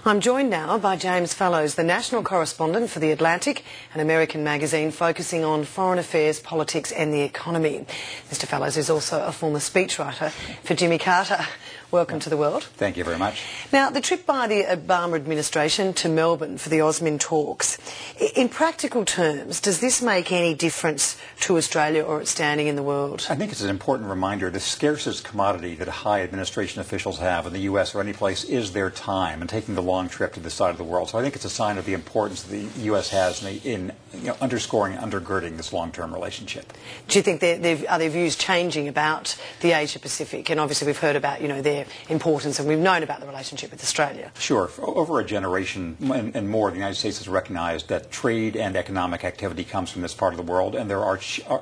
I'm joined now by James Fallows, the national correspondent for The Atlantic, an American magazine focusing on foreign affairs, politics and the economy. Mr Fallows is also a former speechwriter for Jimmy Carter. Welcome to the world. Thank you very much. Now, the trip by the Obama administration to Melbourne for the AUSMIN talks, in practical terms, does this make any difference to Australia or its standing in the world? I think it's an important reminder the scarcest commodity that high administration officials have in the U.S. or any place is their time and taking the long trip to this side of the world. So I think it's a sign of the importance the U.S. has in underscoring and undergirding this long-term relationship. Do you think are their views changing about the Asia-Pacific? And obviously we've heard about, their importance, and we've known about the relationship with Australia. Sure. For over a generation and more, the United States has recognized that trade and economic activity comes from this part of the world, and there are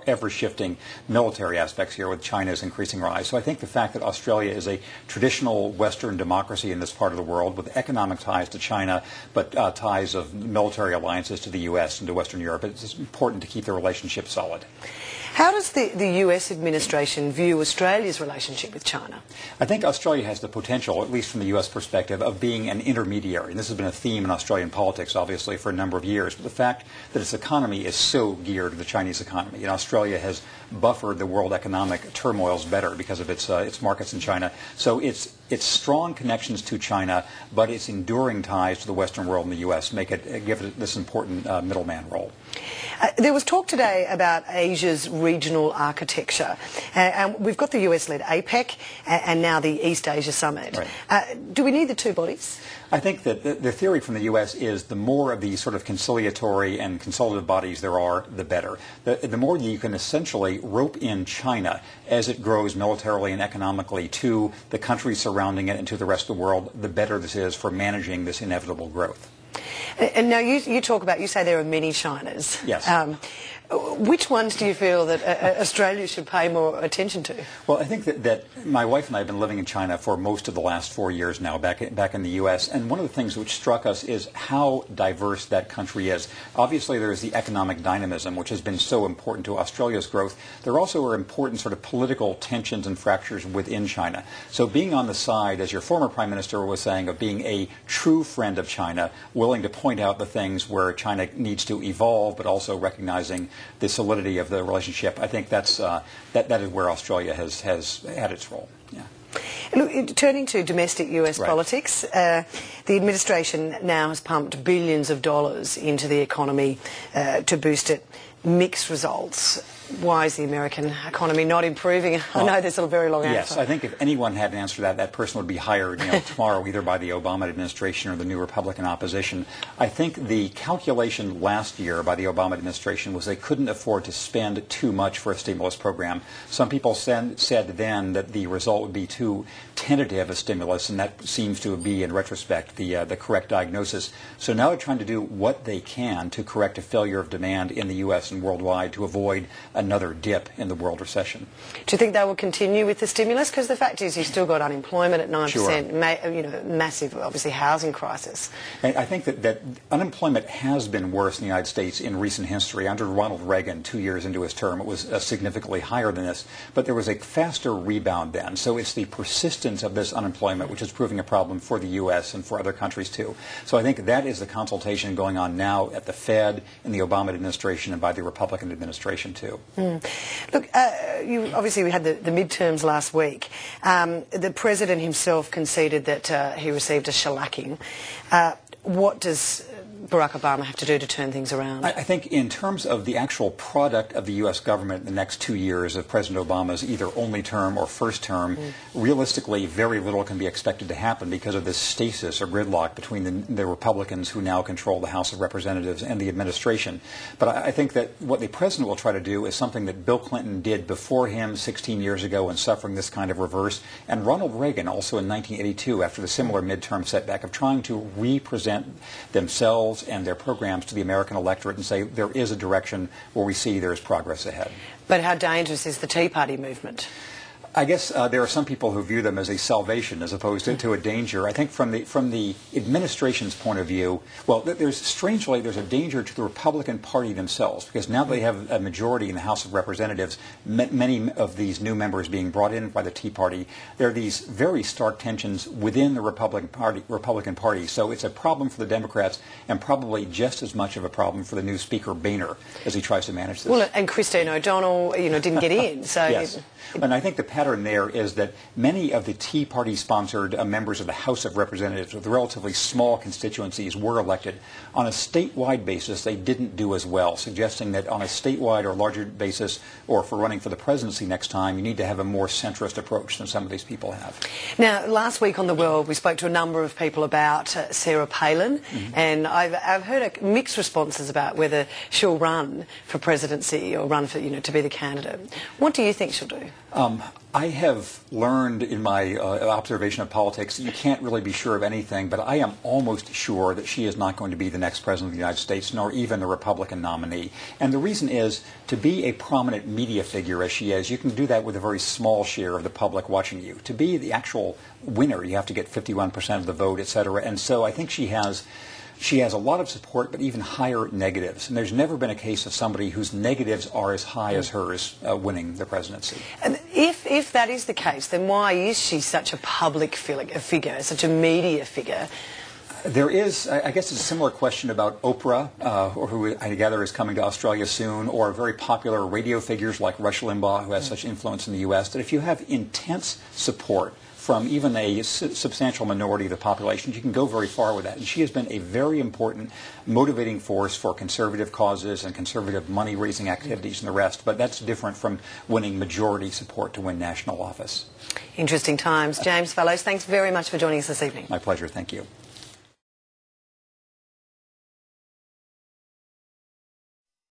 ever-shifting military aspects here with China's increasing rise. So I think the fact that Australia is a traditional Western democracy in this part of the world with economic ties to China, but ties of military alliances to the U.S. and to Western Europe, it's important to keep the relationship solid. How does the U.S. administration view Australia's relationship with China? I think Australia has the potential, at least from the U.S. perspective, of being an intermediary. And this has been a theme in Australian politics, obviously, for a number of years. But the fact that its economy is so geared to the Chinese economy, and Australia has buffered the world economic turmoils better because of its markets in China. So its strong connections to China, but its enduring ties to the Western world and the U.S. give it this important middleman role. There was talk today about Asia's regional architecture, and we've got the US-led APEC and now the East Asia Summit. Right. Do we need the two bodies? I think that the theory from the U.S. is the more of these sort of conciliatory and consultative bodies there are, the better. The more you can essentially rope in China as it grows militarily and economically to the countries surrounding it and to the rest of the world, the better this is for managing this inevitable growth. And now you say there are many Chinas. Yes. Which ones do you feel that Australia should pay more attention to? Well, I think that my wife and I have been living in China for most of the last 4 years now, back in the U.S., and one of the things which struck us is how diverse that country is. Obviously, there is the economic dynamism, which has been so important to Australia's growth. There also are important sort of political tensions and fractures within China. So being on the side, as your former Prime Minister was saying, of being a true friend of China, willing to point out the things where China needs to evolve, but also recognizing the solidity of the relationship, I think that is where Australia has had its role. Yeah. Look, turning to domestic US politics, the administration now has pumped billions of dollars into the economy to boost it. Mixed results. Why is the American economy not improving? I know there's a very long answer. Yes, I think if anyone had an answer to that, that person would be hired tomorrow either by the Obama administration or the new Republican opposition. I think the calculation last year by the Obama administration was they couldn't afford to spend too much for a stimulus program. Some people said then that the result would be too tentative a stimulus, and that seems to be, in retrospect, the correct diagnosis. So now they're trying to do what they can to correct a failure of demand in the U.S. and worldwide to avoid another dip in the world recession. Do you think they will continue with the stimulus? Because the fact is you've still got unemployment at 9%, sure. Massive, obviously, housing crisis. And I think that unemployment has been worse in the United States in recent history. Under Ronald Reagan, 2 years into his term, it was significantly higher than this. But there was a faster rebound then. So it's the persistence of this unemployment which is proving a problem for the U.S. and for other countries too. So I think that is the consultation going on now at the Fed, in the Obama administration, and by the Republican administration too. Look, obviously we had the midterms last week. The President himself conceded that he received a shellacking. What does Barack Obama have to do to turn things around? I think in terms of the actual product of the U.S. government in the next 2 years of President Obama's either only term or first term, realistically very little can be expected to happen because of this stasis or gridlock between the Republicans who now control the House of Representatives and the administration. But I think that what the President will try to do is something that Bill Clinton did before him 16 years ago and suffering this kind of reverse, and Ronald Reagan also in 1982 after the similar midterm setback of trying to represent themselves and their programs to the American electorate and say there is a direction where we see there is progress ahead. But how dangerous is the Tea Party movement? I guess there are some people who view them as a salvation as opposed to a danger. I think from the administration's point of view, well, strangely there's a danger to the Republican Party themselves, because now they have a majority in the House of Representatives, many of these new members being brought in by the Tea Party. There are these very stark tensions within the Republican Party. So it's a problem for the Democrats, and probably just as much of a problem for the new Speaker Boehner as he tries to manage this. Well, and Christine O'Donnell, didn't get in. So yes. And I think the pattern there is that many of the Tea Party-sponsored members of the House of Representatives with relatively small constituencies were elected. On a statewide basis, they didn't do as well, suggesting that on a statewide or larger basis, or for running for the presidency next time, you need to have a more centrist approach than some of these people have. Now, last week on The World, we spoke to a number of people about Sarah Palin, and I've heard mixed responses about whether she'll run for presidency or run for, to be the candidate. What do you think she'll do? I have learned in my observation of politics that you can't really be sure of anything, but I am almost sure that she is not going to be the next president of the United States, nor even a Republican nominee. And the reason is, to be a prominent media figure as she is, you can do that with a very small share of the public watching you. To be the actual winner, you have to get 51% of the vote, etc. And so I think she has a lot of support, but even higher negatives. And there's never been a case of somebody whose negatives are as high as hers winning the presidency. And if that is the case, then why is she such a public figure, such a media figure? There is, I guess it's a similar question about Oprah, or who I gather is coming to Australia soon, or very popular radio figures like Rush Limbaugh, who has such influence in the U.S., that if you have intense support from even a substantial minority of the population, you can go very far with that. And she has been a very important motivating force for conservative causes and conservative money-raising activities and the rest. But that's different from winning majority support to win national office. Interesting times. James Fallows, thanks very much for joining us this evening. My pleasure. Thank you.